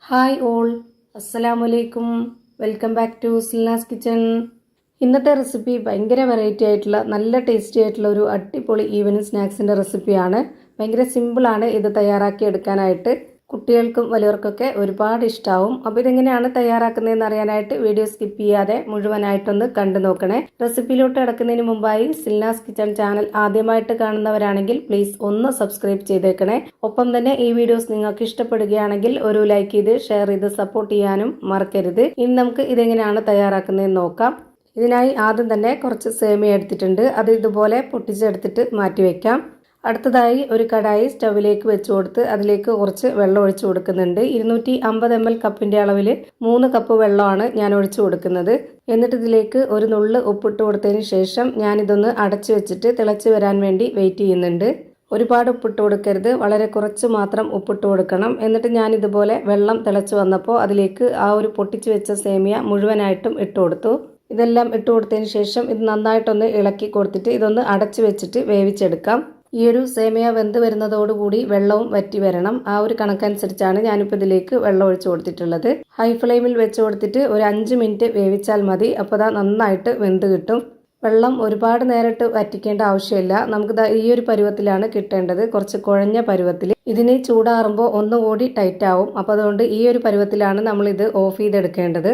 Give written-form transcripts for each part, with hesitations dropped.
Hi all, അസ്സലാമലൈക്കും. Welcome back to Silnas kitchen. ഇന്നത്തെ recipe ഭയങ്കര വെറൈറ്റി ആയിട്ടുള്ള നല്ല ടേസ്റ്റി ആയിട്ടുള്ള ഒരു അടിപൊളി ഈവനിങ് സ്നാക്സിൻ്റെ റെസിപ്പിയാണ്. ഭയങ്കര സിമ്പിളാണ് ഇത് തയ്യാറാക്കി എടുക്കാനായിട്ട്. കുട്ടികൾക്കും വലിയവർക്കൊക്കെ ഒരുപാട് ഇഷ്ടമാവും. അപ്പോൾ ഇതെങ്ങനെയാണ് തയ്യാറാക്കുന്നതെന്ന് അറിയാനായിട്ട് വീഡിയോ സ്കിപ്പ് ചെയ്യാതെ മുഴുവനായിട്ടൊന്ന് കണ്ടു നോക്കണേ. റെസിപ്പിയിലോട്ട് കിടക്കുന്നതിന് മുമ്പായി സിൽനാസ് കിച്ചൺ ചാനൽ ആദ്യമായിട്ട് കാണുന്നവരാണെങ്കിൽ പ്ലീസ് ഒന്ന് സബ്സ്ക്രൈബ് ചെയ്തേക്കണേ. ഒപ്പം തന്നെ ഈ വീഡിയോസ് നിങ്ങൾക്ക് ഇഷ്ടപ്പെടുകയാണെങ്കിൽ ഒരു ലൈക്ക് ചെയ്ത് ഷെയർ ചെയ്ത് സപ്പോർട്ട് ചെയ്യാനും മറക്കരുത്. ഇനി നമുക്ക് ഇതെങ്ങനെയാണ് തയ്യാറാക്കുന്നതെന്ന് നോക്കാം. ഇതിനായി ആദ്യം തന്നെ കുറച്ച് സേമിയ എടുത്തിട്ടുണ്ട്. അത് ഇതുപോലെ പൊട്ടിച്ചെടുത്തിട്ട് മാറ്റി വയ്ക്കാം. അടുത്തതായി ഒരു കടായി സ്റ്റവിലേക്ക് വെച്ച് കൊടുത്ത് അതിലേക്ക് കുറച്ച് വെള്ളം ഒഴിച്ചു കൊടുക്കുന്നുണ്ട്. 250 ml കപ്പിൻ്റെ അളവിൽ 3 കപ്പ് വെള്ളമാണ് ഞാൻ ഒഴിച്ചു കൊടുക്കുന്നത്. എന്നിട്ട് ഇതിലേക്ക് ഒരു നുള്ള് ഉപ്പിട്ട് കൊടുത്തതിന് ശേഷം ഞാനിതൊന്ന് അടച്ചു വെച്ചിട്ട് തിളച്ച് വരാൻ വേണ്ടി വെയിറ്റ് ചെയ്യുന്നുണ്ട്. ഒരുപാട് ഉപ്പിട്ട് കൊടുക്കരുത്, വളരെ കുറച്ച് മാത്രം ഉപ്പിട്ട് കൊടുക്കണം. എന്നിട്ട് ഞാനിതുപോലെ വെള്ളം തിളച്ച് വന്നപ്പോൾ അതിലേക്ക് ആ ഒരു പൊട്ടിച്ച് വെച്ച സേമിയ മുഴുവനായിട്ടും ഇട്ട് കൊടുത്തു. ഇതെല്ലാം ഇട്ട് കൊടുത്തതിന് ശേഷം ഇത് നന്നായിട്ടൊന്ന് ഇളക്കി കൊടുത്തിട്ട് ഇതൊന്ന് അടച്ചു വെച്ചിട്ട് വേവിച്ചെടുക്കാം. ഈ ഒരു സേമിയ വെന്ത് വരുന്നതോടുകൂടി വെള്ളവും വറ്റി വരണം. ആ ഒരു കണക്കനുസരിച്ചാണ് ഞാനിപ്പോൾ ഇതിലേക്ക് വെള്ളം ഒഴിച്ചു കൊടുത്തിട്ടുള്ളത്. ഹൈ ഫ്ലെയിമിൽ വെച്ച് കൊടുത്തിട്ട് ഒരു 5 മിനിറ്റ് വേവിച്ചാൽ മതി. അപ്പോൾ അത് നന്നായിട്ട് വെന്ത് കിട്ടും. വെള്ളം ഒരുപാട് നേരിട്ട് വറ്റിക്കേണ്ട ആവശ്യമില്ല. നമുക്ക് ഈ ഒരു പരുവത്തിലാണ് കിട്ടേണ്ടത്, കുറച്ച് കുഴഞ്ഞ പരുവത്തിൽ. ഇതിന് ചൂടാറുമ്പോൾ ഒന്നുകൂടി ടൈറ്റ് ആവും. അപ്പോൾ അതുകൊണ്ട് ഈ ഒരു പരുവത്തിലാണ് നമ്മളിത് ഓഫ് ചെയ്തെടുക്കേണ്ടത്.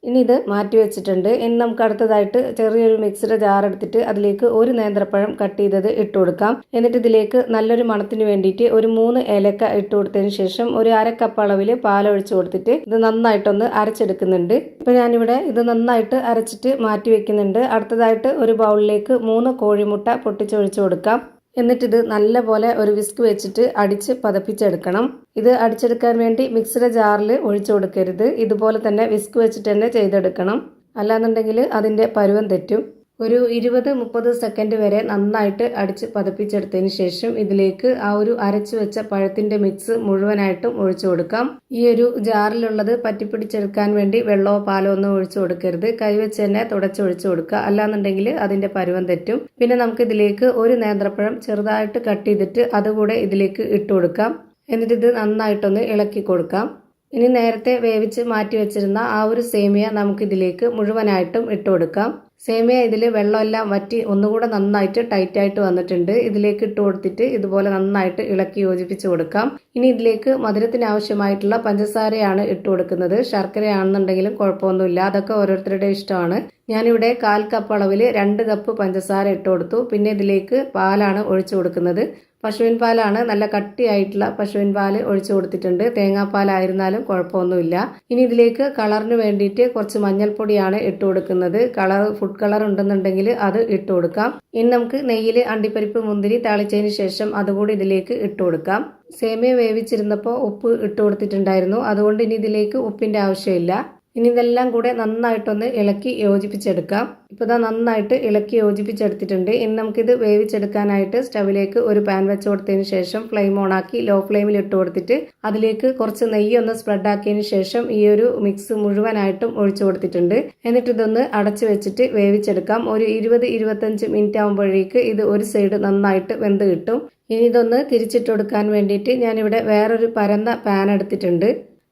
ഇനി ഇത് മാറ്റി വെച്ചിട്ടുണ്ട്. ഇനി നമുക്ക് അടുത്തതായിട്ട് ചെറിയൊരു മിക്സിയുടെ ജാർ എടുത്തിട്ട് അതിലേക്ക് ഒരു നേന്ത്രപ്പഴം കട്ട് ചെയ്തത് ഇട്ട് കൊടുക്കാം. എന്നിട്ട് ഇതിലേക്ക് നല്ലൊരു മണത്തിന് വേണ്ടിയിട്ട് ഒരു 3 ഏലക്ക ഇട്ട് കൊടുത്തതിന് ശേഷം ഒരു 1/2 കപ്പ് അളവിൽ പാലൊഴിച്ച് കൊടുത്തിട്ട് ഇത് നന്നായിട്ടൊന്ന് അരച്ചെടുക്കുന്നുണ്ട്. ഇപ്പം ഞാനിവിടെ ഇത് നന്നായിട്ട് അരച്ചിട്ട് മാറ്റി വെക്കുന്നുണ്ട്. അടുത്തതായിട്ട് ഒരു ബൗളിലേക്ക് 3 കോഴിമുട്ട പൊട്ടിച്ചൊഴിച്ച് കൊടുക്കാം. എന്നിട്ടിത് നല്ലപോലെ ഒരു വിസ്ക് വെച്ചിട്ട് അടിച്ച് പതപ്പിച്ചെടുക്കണം. ഇത് അടിച്ചെടുക്കാൻ വേണ്ടി മിക്സിയുടെ ജാറിൽ ഒഴിച്ചു കൊടുക്കരുത്. ഇതുപോലെ തന്നെ വിസ്ക് വെച്ചിട്ട് തന്നെ ചെയ്തെടുക്കണം. അല്ലാന്നുണ്ടെങ്കിൽ അതിൻ്റെ പരുവം തെറ്റും. ഒരു 20-30 സെക്കൻഡ് വരെ നന്നായിട്ട് അടിച്ച് പതപ്പിച്ചെടുത്തതിന് ശേഷം ഇതിലേക്ക് ആ ഒരു അരച്ചു വെച്ച പഴത്തിൻ്റെ മിക്സ് മുഴുവനായിട്ടും ഒഴിച്ചു കൊടുക്കാം. ഈ ഒരു ജാറിലുള്ളത് പറ്റിപ്പിടിച്ചെടുക്കാൻ വേണ്ടി വെള്ളമോ പാലോ ഒന്നും ഒഴിച്ചു കൊടുക്കരുത്. കൈവച്ച് തന്നെ തുടച്ചൊഴിച്ചു കൊടുക്കുക. അല്ലാന്നുണ്ടെങ്കിൽ അതിൻ്റെ പരുവം തെറ്റും. പിന്നെ നമുക്ക് ഇതിലേക്ക് ഒരു നേന്ത്രപ്പഴം ചെറുതായിട്ട് കട്ട് ചെയ്തിട്ട് അതുകൂടെ ഇതിലേക്ക് ഇട്ട് കൊടുക്കാം. എന്നിട്ട് ഇത് നന്നായിട്ടൊന്ന് ഇളക്കി കൊടുക്കാം. ഇനി നേരത്തെ വേവിച്ച് മാറ്റി വെച്ചിരുന്ന ആ ഒരു സേമിയ നമുക്കിതിലേക്ക് മുഴുവനായിട്ടും ഇട്ട് കൊടുക്കാം. സേമിയ ഇതിൽ വെള്ളമെല്ലാം വറ്റി ഒന്നുകൂടെ നന്നായിട്ട് ടൈറ്റായിട്ട് വന്നിട്ടുണ്ട്. ഇതിലേക്ക് ഇട്ട് കൊടുത്തിട്ട് ഇതുപോലെ നന്നായിട്ട് ഇളക്കി യോജിപ്പിച്ച് കൊടുക്കാം. ഇനി ഇതിലേക്ക് മധുരത്തിന് ആവശ്യമായിട്ടുള്ള പഞ്ചസാരയാണ് ഇട്ട് കൊടുക്കുന്നത്. ശർക്കരയാണെന്നുണ്ടെങ്കിലും കുഴപ്പമൊന്നുമില്ല, അതൊക്കെ ഓരോരുത്തരുടെ ഇഷ്ടമാണ്. ഞാനിവിടെ 1/4 കപ്പ് അളവിൽ 2 കപ്പ് പഞ്ചസാര ഇട്ട് കൊടുത്തു. പിന്നെ ഇതിലേക്ക് പാലാണ് ഒഴിച്ചു കൊടുക്കുന്നത്. പശുവിൻ പാലാണ്, നല്ല കട്ടിയായിട്ടുള്ള പശുവിൻ പാല് ഒഴിച്ചു കൊടുത്തിട്ടുണ്ട്. തേങ്ങാപ്പാലായിരുന്നാലും കുഴപ്പമൊന്നുമില്ല. ഇനി ഇതിലേക്ക് കളറിന് വേണ്ടിയിട്ട് കുറച്ച് മഞ്ഞൾപ്പൊടിയാണ് ഇട്ട് കൊടുക്കുന്നത്. ഫുഡ് കളർ ഉണ്ടെന്നുണ്ടെങ്കിൽ അത് ഇട്ട് കൊടുക്കാം. ഇനി നമുക്ക് നെയ്യിൽ അണ്ടിപ്പരിപ്പ് മുന്തിരി താളിച്ചതിന് ശേഷം അതുകൂടി ഇതിലേക്ക് ഇട്ട് കൊടുക്കാം. സേമിയ വേവിച്ചിരുന്നപ്പോൾ ഉപ്പ് ഇട്ട് കൊടുത്തിട്ടുണ്ടായിരുന്നു, അതുകൊണ്ട് ഇനി ഇതിലേക്ക് ഉപ്പിൻ്റെ ആവശ്യമില്ല. ഇനി ഇതെല്ലാം കൂടെ നന്നായിട്ടൊന്ന് ഇളക്കി യോജിപ്പിച്ചെടുക്കാം. ഇപ്പോൾ ഇതാ നന്നായിട്ട് ഇളക്കി യോജിപ്പിച്ചെടുത്തിട്ടുണ്ട്. ഇനി നമുക്കിത് വേവിച്ചെടുക്കാനായിട്ട് സ്റ്റവിലേക്ക് ഒരു പാൻ വെച്ച് കൊടുത്തതിന് ശേഷം ഫ്ലെയിം ഓണാക്കി ലോ ഫ്ലെയിമിൽ ഇട്ട് കൊടുത്തിട്ട് അതിലേക്ക് കുറച്ച് നെയ്യ് ഒന്ന് സ്പ്രെഡ് ആക്കിയതിന് ശേഷം ഈ ഒരു മിക്സ് മുഴുവനായിട്ടും ഒഴിച്ചു കൊടുത്തിട്ടുണ്ട്. എന്നിട്ട് ഇതൊന്ന് അടച്ചു വെച്ചിട്ട് വേവിച്ചെടുക്കാം. ഒരു 20-25 മിനിറ്റ് ആകുമ്പോഴേക്ക് ഇത് ഒരു സൈഡ് നന്നായിട്ട് വെന്ത് കിട്ടും. ഇനി ഇതൊന്ന് തിരിച്ചിട്ട് കൊടുക്കാൻ വേണ്ടിയിട്ട് ഞാനിവിടെ വേറൊരു പരന്ന പാൻ എടുത്തിട്ടുണ്ട്.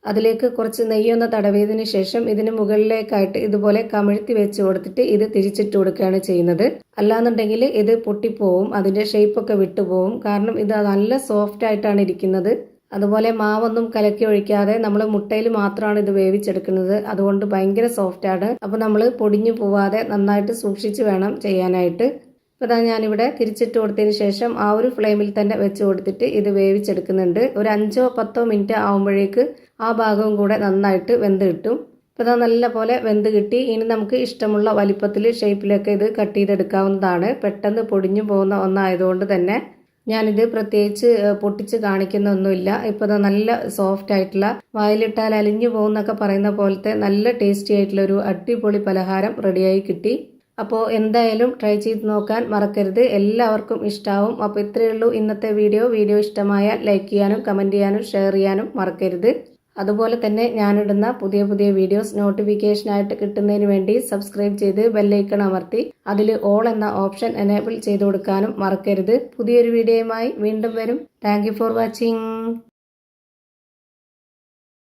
അതിലേക്ക് കുറച്ച് നെയ്യൊന്ന് തടവിയതിന് ശേഷം ഇതിന് മുകളിലേക്കായിട്ട് ഇതുപോലെ കമിഴ്ത്തി വെച്ച് കൊടുത്തിട്ട് ഇത് തിരിച്ചിട്ട് കൊടുക്കുകയാണ് ചെയ്യുന്നത്. അല്ലാന്നുണ്ടെങ്കിൽ ഇത് പൊട്ടിപ്പോവും, അതിൻ്റെ ഷേപ്പൊക്കെ വിട്ടുപോകും. കാരണം ഇത് നല്ല സോഫ്റ്റ് ആയിട്ടാണ് ഇരിക്കുന്നത്. അതുപോലെ മാവൊന്നും കലക്കി ഒഴിക്കാതെ നമ്മൾ മുട്ടയിൽ മാത്രമാണ് ഇത് വേവിച്ചെടുക്കുന്നത്. അതുകൊണ്ട് ഭയങ്കര സോഫ്റ്റാണ്. അപ്പോൾ നമ്മൾ പൊടിഞ്ഞു പോവാതെ നന്നായിട്ട് സൂക്ഷിച്ച് വേണം ചെയ്യാനായിട്ട്. അപ്പോൾ ഇതാ ഞാനിവിടെ തിരിച്ചിട്ട് കൊടുത്തതിന് ശേഷം ആ ഒരു ഫ്ലെയിമിൽ തന്നെ വെച്ച് കൊടുത്തിട്ട് ഇത് വേവിച്ചെടുക്കുന്നുണ്ട്. ഒരു 5-10 മിനിറ്റ് ആകുമ്പോഴേക്ക് ആ ഭാഗവും കൂടെ നന്നായിട്ട് വെന്ത് കിട്ടും. ഇപ്പോൾ ഇതാ നല്ല പോലെ വെന്ത് കിട്ടി. ഇനി നമുക്ക് ഇഷ്ടമുള്ള വലിപ്പത്തിൽ ഷേപ്പിലൊക്കെ ഇത് കട്ട് ചെയ്തെടുക്കാവുന്നതാണ്. പെട്ടെന്ന് പൊടിഞ്ഞു പോകുന്ന ഒന്നായതുകൊണ്ട് തന്നെ ഞാനിത് പ്രത്യേകിച്ച് പൊട്ടിച്ച് കാണിക്കുന്നൊന്നുമില്ല. ഇപ്പോൾ ഇതാ നല്ല സോഫ്റ്റ് ആയിട്ടുള്ള, വായിലിട്ടാൽ അലിഞ്ഞു പോകുന്നൊക്കെ പറയുന്ന പോലത്തെ നല്ല ടേസ്റ്റി ആയിട്ടുള്ള ഒരു അടിപൊളി പലഹാരം റെഡിയായി കിട്ടി. അപ്പോൾ എന്തായാലും ട്രൈ ചെയ്ത് നോക്കാൻ മറക്കരുത്. എല്ലാവർക്കും ഇഷ്ടമാവും. അപ്പോൾ ഇത്രയേ ഉള്ളൂ ഇന്നത്തെ വീഡിയോ ഇഷ്ടമായാൽ ലൈക്ക് ചെയ്യാനും കമൻറ്റ് ചെയ്യാനും ഷെയർ ചെയ്യാനും മറക്കരുത്. അതുപോലെ തന്നെ ഞാനിടുന്ന പുതിയ വീഡിയോസ് നോട്ടിഫിക്കേഷനായിട്ട് കിട്ടുന്നതിന് വേണ്ടി സബ്സ്ക്രൈബ് ചെയ്ത് ബെല്ലൈക്കൺ അമർത്തി അതിൽ ഓൾ എന്ന ഓപ്ഷൻ എനേബിൾ ചെയ്ത് കൊടുക്കാനും മറക്കരുത്. പുതിയൊരു വീഡിയോയുമായി വീണ്ടും വരും. Thank you for watching.